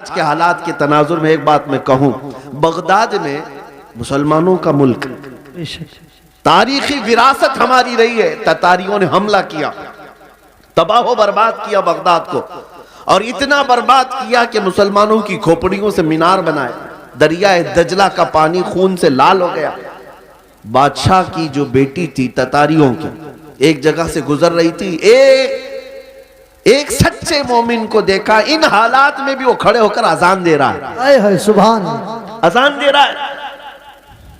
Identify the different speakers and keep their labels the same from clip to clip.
Speaker 1: आज के हालात के तनाजुर में एक बात मैं कहूं, बगदाद में मुसलमानों का मुल्क, तारीखी विरासत हमारी रही है। ततारियों ने हमला किया, तबाह बर्बाद किया बगदाद को, और इतना बर्बाद किया कि मुसलमानों की खोपड़ियों से मीनार बनाए। दरियाए दजला का पानी खून से लाल हो गया। बादशाह की जो बेटी थी ततारियों की, एक जगह से गुजर रही थी, एक सच्चे मोमिन को देखा। इन हालात में भी वो खड़े होकर अजान दे रहा है।
Speaker 2: सुभान,
Speaker 1: अजान दे रहा है।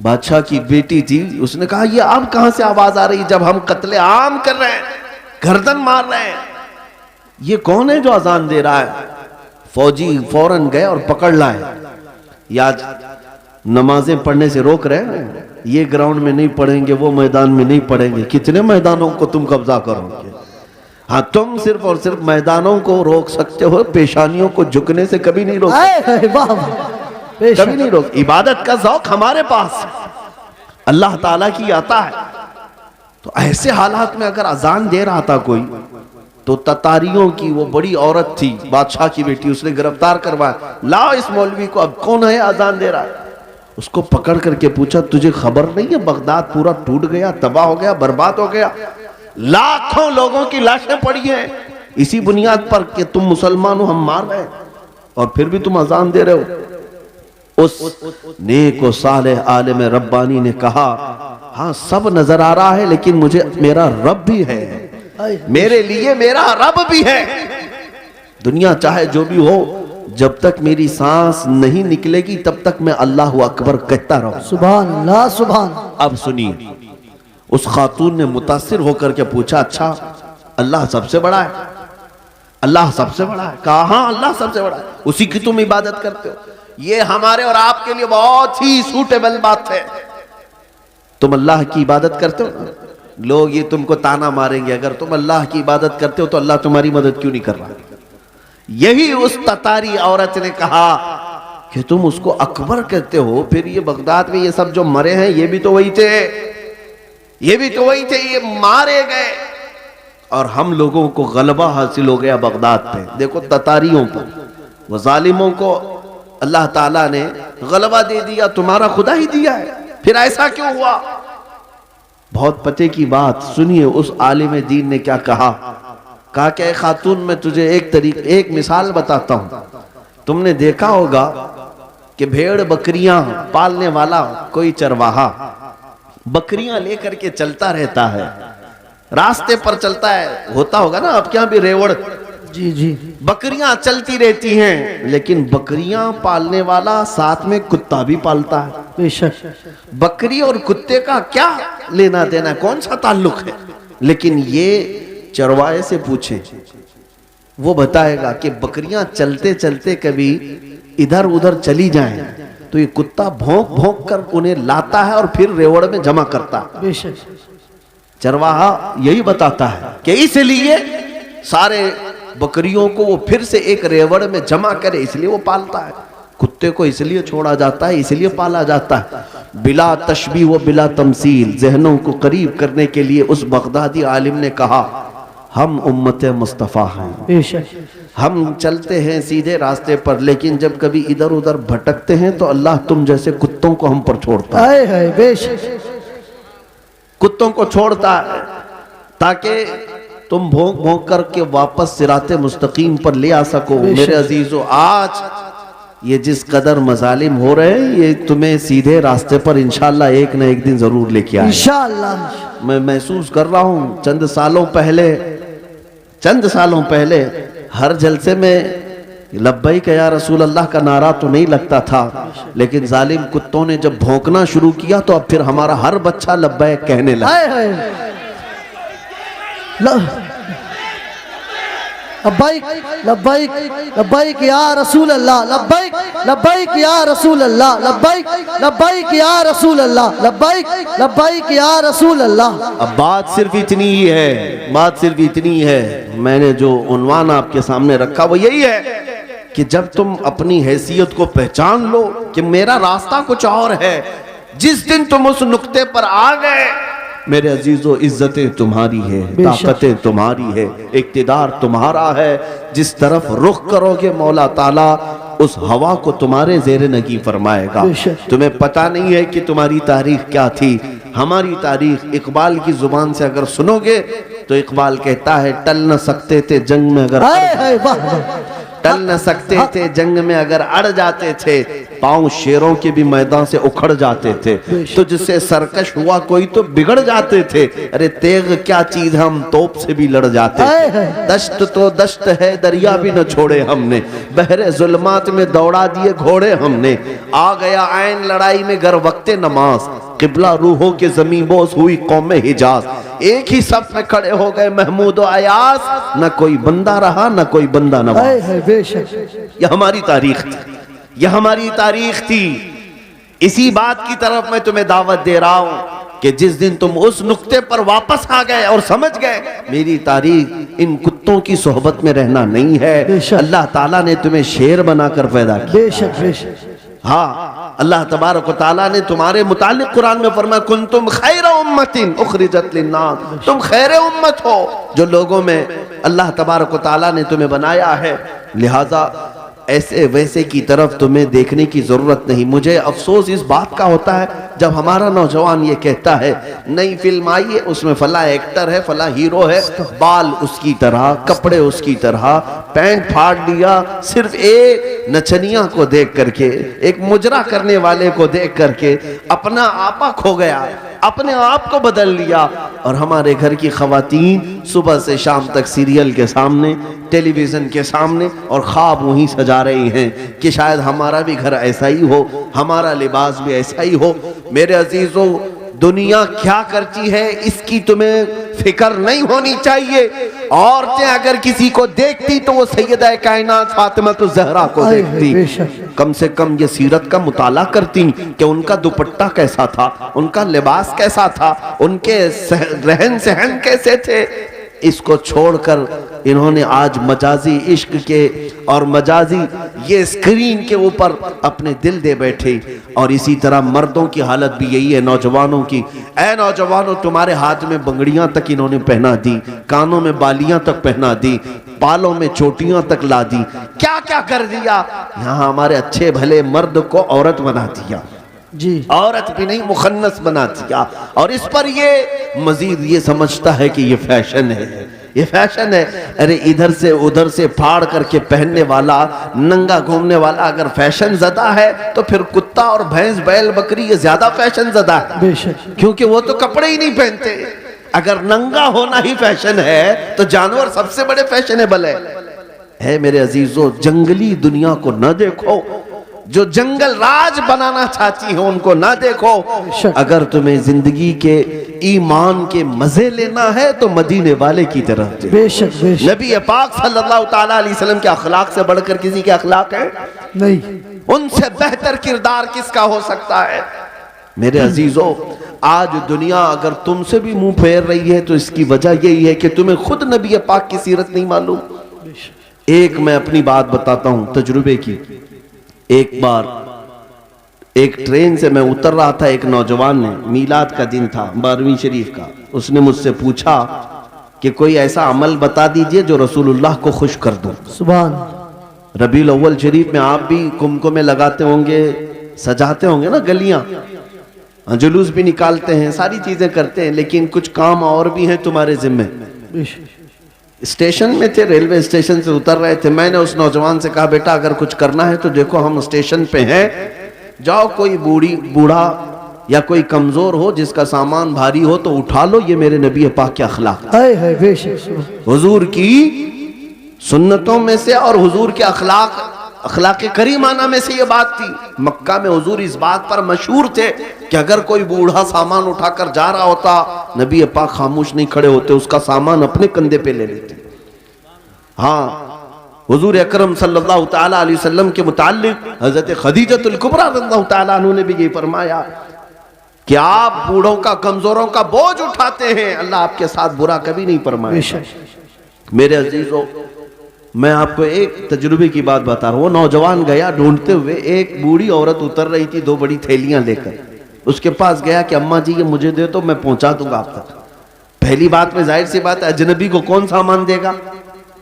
Speaker 1: बादशाह की बेटी थी, उसने कहा ये अब कहां से आवाज आ रही, जब हम कत्ले आम कर रहे हैं, गर्दन मार रहे हैं, ये कौन है जो अजान दे रहा है? फौजी फौरन गए और पकड़ लाए। याद नमाजें पढ़ने से रोक रहे हैं, ये ग्राउंड में नहीं पढ़ेंगे, वो मैदान में नहीं पढ़ेंगे। कितने मैदानों को तुम कब्जा करोगे? हाँ, तुम सिर्फ और सिर्फ मैदानों को रोक सकते हो, पेशानियों को झुकने से कभी नहीं रोक सकते, कभी नहीं रोक। इबादत का ज़ौक़ हमारे पास अल्लाह ताला की आता है। तो ऐसे हालात में अगर अजान दे रहा था कोई, तो ततारियों की वो बड़ी औरत थी, बादशाह की बेटी, उसने गिरफ्तार करवाया। लाओ इस मौलवी को, अब कौन है अजान दे रहा है? उसको पकड़ करके पूछा, तुझे खबर नहीं है बगदाद पूरा टूट गया, तबाह हो गया, बर्बाद हो गया, लाखों लोगों की लाशें पड़ी हैं इसी बुनियाद पर कि तुम मुसलमान हो, हम मार रहे हैं, और फिर भी तुम अजान दे रहे हो। उस नेक व सालेह आलिम रब्बानी ने कहा, हाँ सब नजर आ रहा है, लेकिन मुझे मेरा रब भी है, मेरे लिए मेरा रब भी है। दुनिया चाहे जो भी हो, जब तक मेरी सांस नहीं निकलेगी तब तक मैं अल्लाह अकबर कहता रहूं।
Speaker 2: सुभान अल्लाह, सुभान।
Speaker 1: अब सुनिए, उस खातून ने मुतासिर होकर के पूछा, अच्छा अल्लाह सबसे बड़ा है? अल्लाह सबसे बड़ा है? कहा हाँ अल्लाह सबसे बड़ा है, उसी की तुम इबादत करते हो। ये हमारे और आपके लिए बहुत ही सूटेबल बात है। तुम अल्लाह की इबादत करते हो, लोग ये तुमको ताना मारेंगे, अगर तुम अल्लाह की इबादत करते हो तो अल्लाह तुम्हारी मदद क्यों नहीं कर रहा? यही उस ततारी औरत ने कहा कि तुम उसको अकबर कहते हो, फिर ये बगदाद में ये सब जो मरे हैं ये भी तो वही थे, ये भी तो वही थे, ये मारे गए और हम लोगों को गलबा हासिल हो गया बगदाद पे। देखो ततारियों पर, वो जालिमों को अल्लाह ताला ने गलबा दे दिया, तुम्हारा खुदा ही दिया है, फिर ऐसा क्यों हुआ? बहुत पते की बात सुनिए, उस आलिम दीन ने क्या कहा कि खातून मैं तुझे एक मिसाल बताता हूं। तुमने देखा होगा कि भेड़ बकरियां पालने वाला कोई चरवाहा बकरियां लेकर के चलता रहता है, रास्ते पर चलता है, होता होगा ना आपके यहाँ भी रेवड़,
Speaker 2: जी जी,
Speaker 1: बकरियां चलती रहती हैं, लेकिन बकरियां पालने वाला साथ में कुत्ता भी पालता है।
Speaker 2: बेशक
Speaker 1: बकरी और कुत्ते का क्या लेना देना, कौन सा ताल्लुक है? लेकिन ये चरवाहे से पूछे, वो बताएगा कि बकरियां चलते चलते कभी इधर उधर चली जाएं तो ये कुत्ता भौंक भौंक कर उन्हें लाता है और फिर रेवड़ में जमा करता है।
Speaker 2: बेशक
Speaker 1: चरवाहा यही बताता है कि इसलिए सारे बकरियों को वो फिर से एक रेवड़ में जमा करे, इसलिए वो पालता है। कुत्ते को इसलिए छोड़ा जाता है, इसलिए पाला जाता है। बिला तशबीह व बिला तमसील, जहनों को करीब करने के लिए उस बगदादी आलिम ने कहा, हम उम्मत मुस्तफ़ा हैं, हम चलते हैं सीधे रास्ते पर, लेकिन जब कभी इधर उधर भटकते हैं तो अल्लाह तुम जैसे कुत्तों को हम पर छोड़ता है।
Speaker 2: बेशक
Speaker 1: कुत्तों को छोड़ता है ताकि तुम भौंक भौंक करके वापस सिराते मुस्तकीम पर ले आ सको। मेरे अजीजों, आज ये जिस कदर मजालिम हो रहे हैं, ये तुम्हें सीधे रास्ते पर इंशाअल्लाह एक न एक दिन जरूर लेके आए इंशाअल्लाह। मैं महसूस कर रहा हूँ, चंद सालों पहले हर जलसे में लब्बैक या रसूल अल्लाह का नारा तो नहीं लगता था, लेकिन जालिम कुत्तों ने जब भौंकना शुरू किया तो अब फिर हमारा हर बच्चा लब्बैक कहने लगा।
Speaker 2: लब्बैक लब्बैक लब्बैक या रसूल अल्लाह, लब्बैक लब्बैक या रसूल अल्लाह, लब्बैक लब्बैक या रसूल अल्लाह, लब्बैक लब्बैक या रसूल अल्लाह।
Speaker 1: अब बात सिर्फ इतनी ही है, बात सिर्फ इतनी है। मैंने जो उन्वान आपके सामने रखा वो यही है कि जब तुम अपनी हैसियत को पहचान लो कि मेरा रास्ता कुछ और है, जिस दिन तुम उस नुक्ते पर आ गए, मेरे अजीजों, इज्जतें तुम्हारी है, ताकतें तुम्हारी है, इक्तिदार तुम्हारा है। जिस तरफ रुख करोगे मौला ताला उस हवा को तुम्हारे जेर नगी फरमाएगा। तुम्हें पता नहीं है कि तुम्हारी तारीख क्या थी। हमारी तारीख इकबाल की जुबान से अगर सुनोगे तो इकबाल कहता है टल न सकते थे जंग में अगर टल न सकते थे जंग में अगर अड़ जाते थे, पांव शेरों के भी मैदान से उखड़ जाते थे। तो जिससे सरकश हुआ कोई तो बिगड़ जाते थे। अरे तेग क्या चीज, हम तोप से भी लड़ जाते थे। दश्त तो दश्त है दरिया भी न छोड़े हमने, बहरे जुल्मात में दौड़ा दिए घोड़े हमने। आ गया आयन लड़ाई में गर वक्ते नमाज, किबला रूहों के ज़मीं बोस हुई कौम हिजाज। एक ही सफ में खड़े हो गए महमूद और अयास, न कोई बंदा रहा न कोई बंदा नवाज। यह हमारी तारीख थी, यह हमारी तारीख थी। इसी बात की तरफ मैं तुम्हें दावत दे रहा हूं कि जिस दिन तुम उस नुक्ते पर वापस आ गए और समझ गए मेरी तारीख इन कुत्तों की सोहबत में रहना नहीं है। अल्लाह ताला ने तुम्हें शेर बनाकर पैदा किया। हाँ, अल्लाह तबारक व तआला ने तुम्हारे मुतालिक कुरान में फरमाया कुंतुम खैर उम्मतिन उखरिजत लिन्नास, तुम खैर उम्मत हो जो लोगों में अल्लाह तबारक व तआला ने तुम्हें बनाया है। लिहाजा ऐसे वैसे की तरफ तुम्हें देखने की जरूरत नहीं। मुझे अफसोस इस बात का होता है जब हमारा नौजवान ये कहता है नई फिल्म आई है, उसमें फला एक्टर है, फला हीरो है, बाल उसकी तरह, कपड़े उसकी तरह, पैंट फाड़ लिया, सिर्फ एक नचनिया को देख करके, एक मुजरा करने वाले को देख करके अपना आपा खो गया, अपने आप को बदल लिया। और हमारे घर की खवातीन सुबह से शाम तक सीरियल के सामने, टेलीविजन के सामने और ख्वाब वहीं सजा रही हैं कि शायद हमारा भी घर ऐसा ही हो, हमारा लिबास भी ऐसा ही हो। मेरे अजीजों, दुनिया क्या करती है इसकी तुम्हें फिक्र नहीं होनी चाहिए। औरतें अगर किसी को देखती तो वो सैयदा कायनात फातिमा तो जहरा को देखती, कम से कम ये सीरत का मुताला करती कि उनका दुपट्टा कैसा था, उनका लिबास कैसा था, उनके रहन सहन कैसे थे। इसको छोड़कर इन्होंने आज मजाजी इश्क के और मजाजी ये स्क्रीन के ऊपर अपने दिल दे बैठे। और इसी तरह मर्दों की हालत भी यही है, नौजवानों की। ऐ नौजवानों, तुम्हारे हाथ में बंगड़ियां तक इन्होंने पहना दी, कानों में बालियां तक पहना दी, बालों में चोटियां तक ला दी, क्या क्या कर दिया। यहाँ हमारे अच्छे भले मर्द को औरत बना दिया जी, औरत भी नहीं मुखन्नस बना दिया। और इस पर ये मजीद ये समझता है कि ये फैशन है, ये फैशन है। अरे इधर से उधर से फाड़ करके पहनने वाला, नंगा घूमने वाला अगर फैशन ज़दा है तो फिर कुत्ता और भैंस बैल बकरी ये ज्यादा फैशन ज़दा है, क्योंकि वो तो कपड़े ही नहीं पहनते। अगर नंगा होना ही फैशन है तो जानवर सबसे बड़े फैशनेबल है मेरे अजीजों। जंगली दुनिया को न देखो, जो जंगल राज बनाना चाहती है उनको ना देखो। अगर तुम्हें जिंदगी के ईमान के मजे लेना है तो मदीने वाले की तरफ बेशक नबी पाक सल्लल्लाहु ताला अलैहि वसल्लम के अखलाक से बढ़कर किसी के अखलाक है नहीं, उनसे बेहतर किरदार किसका हो सकता है। मेरे अजीजों, आज दुनिया अगर तुमसे भी मुंह फेर रही है तो इसकी वजह यही है कि तुम्हें खुद नबी पाक की सीरत नहीं मालूम। एक मैं अपनी बात बताता हूं तजुर्बे की। एक बार एक ट्रेन से मैं उतर रहा था, एक नौजवान ने, मीलाद का दिन था 12वीं शरीफ का, उसने मुझसे पूछा कि कोई ऐसा अमल बता दीजिए जो रसूलुल्लाह को खुश कर दो। सुभान। रबीउल अव्वल शरीफ में आप भी कुमकुमे लगाते होंगे, सजाते होंगे ना गलियां, जुलूस भी निकालते हैं, सारी चीजें करते हैं, लेकिन कुछ काम और भी हैं तुम्हारे जिम्मे। स्टेशन में थे, रेलवे स्टेशन से उतर रहे थे। मैंने उस नौजवान से कहा बेटा अगर कुछ करना है तो देखो हम स्टेशन पे हैं, जाओ कोई बूढ़ा या कोई कमजोर हो जिसका सामान भारी हो तो उठा लो, ये मेरे नबी पाक के अखलाक हुजूर की सुन्नतों में से और हुजूर के अखलाक करीमाना में से ये बात थी। मक्का में हुजूर इस बात पर मशहूर थे कि अगर कोई बूढ़ा सामान उठाकर जा रहा होता, नबी पाक खामोश नहीं खड़े होते, उसका सामान अपने कंधे पे ले लेते। हाँ, हुजूर अकरम सल्लल्लाहु ताला अलैहि वसल्लम के मुताल्लिक हजरत खदीजतुल कुबरा रज़ियल्लाहु ताला अन्हा ने भी ये फरमाया कि आप बूढ़ों का, कमजोरों का बोझ उठाते हैं, अल्लाह आपके साथ बुरा कभी नहीं फरमाएगा। मेरे अजीजों, मैं आपको एक तजुर्बे की बात बता रहा हूँ। वो नौजवान गया ढूंढते हुए, एक बूढ़ी औरत उतर रही थी 2 बड़ी थैलियां लेकर, उसके पास गया कि अम्मा जी ये मुझे दे तो मैं पहुंचा दूंगा आप तक। पहली बात में जाहिर सी बात है अजनबी को कौन सामान देगा।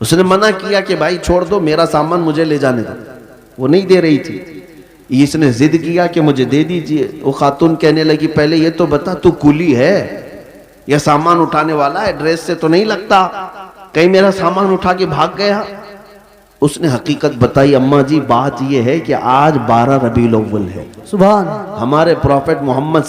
Speaker 1: उसने मना किया कि भाई छोड़ दो, मेरा सामान मुझे ले जाने दो। वो नहीं दे रही थी। इसने जिद किया कि मुझे दे दीजिए। वो खातून कहने लगी पहले ये तो बता तू कुली है या सामान उठाने वाला है? ड्रेस से तो नहीं लगता, कहीं मेरा सामान उठा के भाग गया। उसने हकीकत बताई, अम्मा जी बात यह है कि आज 12 रबीउल अव्वल है,
Speaker 2: सुभान
Speaker 1: हमारे प्रॉफेट मोहम्मद